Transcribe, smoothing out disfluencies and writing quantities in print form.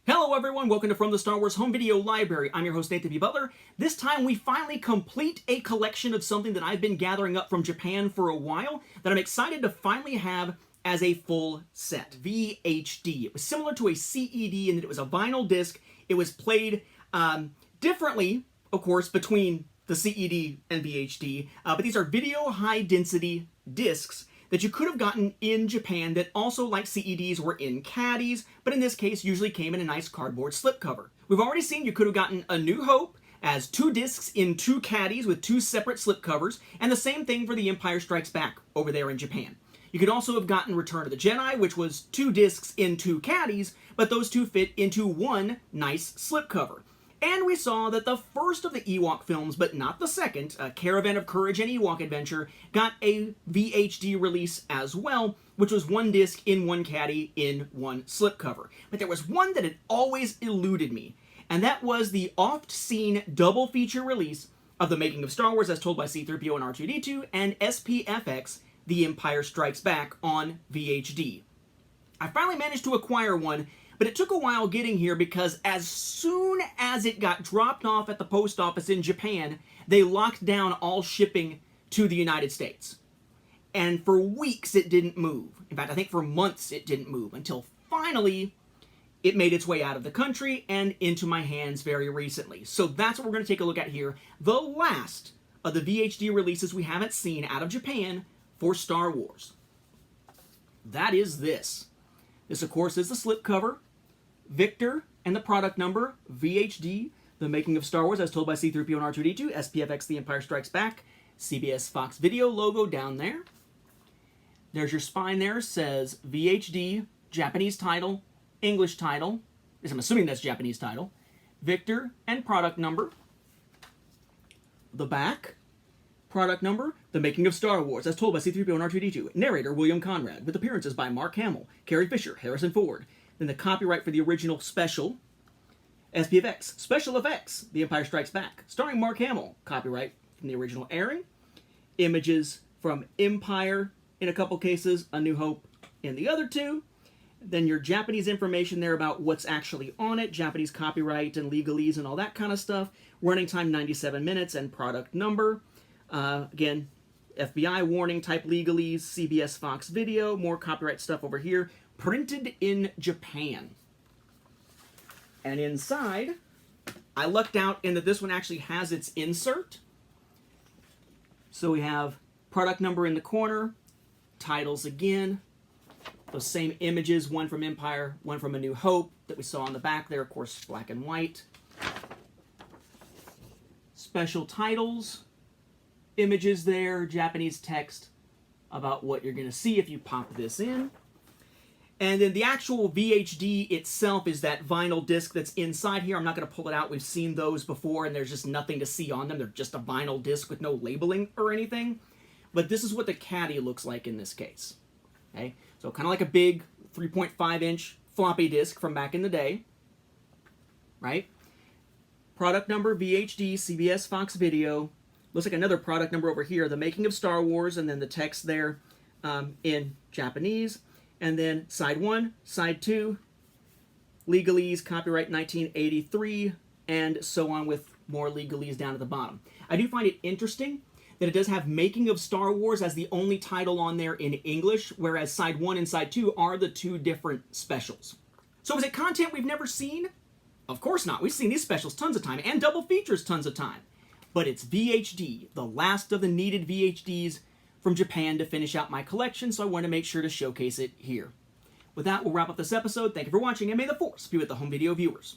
Hello everyone, welcome to From the Star Wars Home Video Library. I'm your host Nathan B. Butler. This time we finally complete a collection of something that I've been gathering up from Japan for a while that I'm excited to finally have as a full set. VHD. It was similar to a CED in that it was a vinyl disc. It was played differently, of course, between the CED and VHD, but these are video high density discs that you could have gotten in Japan that also, like CEDs, were in caddies, but in this case usually came in a nice cardboard slipcover. We've already seen you could have gotten A New Hope as 2 discs in 2 caddies with 2 separate slipcovers, and the same thing for The Empire Strikes Back over there in Japan. You could also have gotten Return of the Jedi, which was 2 discs in 2 caddies, but those 2 fit into 1 nice slipcover. And we saw that the first of the Ewok films, but not the second, Caravan of Courage and Ewok Adventure, got a VHD release as well, which was 1 disc in 1 caddy in 1 slipcover. But there was one that had always eluded me, and that was the oft-seen double feature release of The Making of Star Wars as told by C-3PO and R2-D2 and SPFX, The Empire Strikes Back on VHD. I finally managed to acquire one, but it took a while getting here because as soon as it got dropped off at the post office in Japan, they locked down all shipping to the United States. And for weeks it didn't move. In fact, I think for months it didn't move until finally it made its way out of the country and into my hands very recently. So that's what we're going to take a look at here. The last of the VHD releases we haven't seen out of Japan for Star Wars. That is this. This, of course, is the slipcover. Victor and the product number, VHD, The Making of Star Wars as told by C-3PO and R2-D2, SPFX, The Empire Strikes Back, CBS Fox Video logo down there. There's your spine there, says VHD, Japanese title, English title, I'm assuming that's Japanese title, Victor and product number. The back, product number, The Making of Star Wars as told by C-3PO and R2-D2, narrator William Conrad, with appearances by Mark Hamill, Carrie Fisher, Harrison Ford. Then the copyright for the original special, SPFX, Special Effects, The Empire Strikes Back, starring Mark Hamill, copyright from the original airing. Images from Empire in a couple cases, A New Hope in the other 2. Then your Japanese information there about what's actually on it, Japanese copyright and legalese and all that kind of stuff. Running time 97 minutes and product number. Again, FBI warning type legalese, CBS Fox Video, more copyright stuff over here. Printed in Japan. And inside, I lucked out in that this one actually has its insert. So we have product number in the corner, titles again, those same images, one from Empire, one from A New Hope that we saw on the back there, of course, black and white. Special titles, images there, Japanese text about what you're going to see if you pop this in. And then the actual VHD itself is that vinyl disc that's inside here. I'm not going to pull it out. We've seen those before, and there's just nothing to see on them. They're just a vinyl disc with no labeling or anything. But this is what the caddy looks like in this case. Okay, so kind of like a big 3.5-inch floppy disk from back in the day. Right? Product number, VHD, CBS Fox Video. Looks like another product number over here, The Making of Star Wars, and then the text there in Japanese. And then side 1, side 2, legalese, copyright 1983, and so on with more legalese down at the bottom. I do find it interesting that it does have Making of Star Wars as the only title on there in English, whereas side 1 and side 2 are the 2 different specials. So is it content we've never seen? Of course not. We've seen these specials tons of time, and double features tons of time. But it's VHD, the last of the needed VHDs from Japan to finish out my collection, so I wanted to make sure to showcase it here. With that, we'll wrap up this episode. Thank you for watching, and may the Force be with the home video viewers.